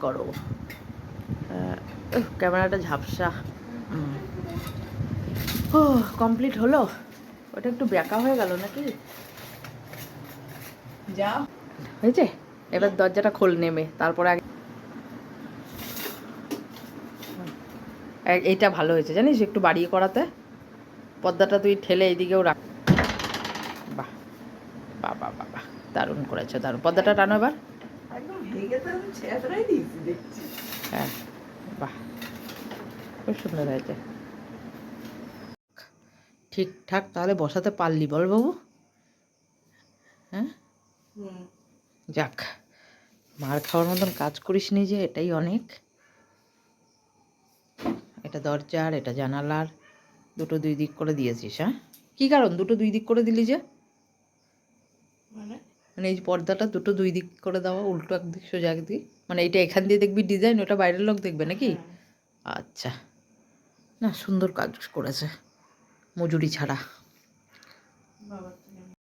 করো ক্যামেরাটা ঝাপসা। ও কমপ্লিট হলো। ওটা একটু ব্যাকা হয়ে গেল নাকি? যা হয়েছে। এবার দরজাটা খোল নেমে, তারপরে এইটা ভালো হয়েছে জানিস, একটু বাড়িয়ে করাতে। পর্দাটা তুই ঠেলে এইদিকেও রাখ। বাহ বাবা বাবা, দারুণ করেছে, দারুণ। পর্দাটা টানো এবার। হ্যাঁ বাহ, খুব সুন্দর হয়েছে। ঠিকঠাক তাহলে বসাতে পারলি বল বাবু? হ্যাঁ যাক, মার খাওয়ার মতন কাজ করিস নি যে, এটাই অনেক। এটা দরজার, এটা জানালার, দুটো দুই দিক করে দিয়েছিস। হ্যাঁ, কী কারণ দুটো দুই দিক করে দিলি যে? মানে এই পর্দাটা দুটো দুই দিক করে দেওয়া, উল্টো একদিক সোজা একদিক, মানে এইটা এখান দিয়ে দেখবি ডিজাইন, ওটা বাইরের লোক দেখবে নাকি? আচ্ছা, না সুন্দর কাজ করেছে, মজুরি ছাড়া।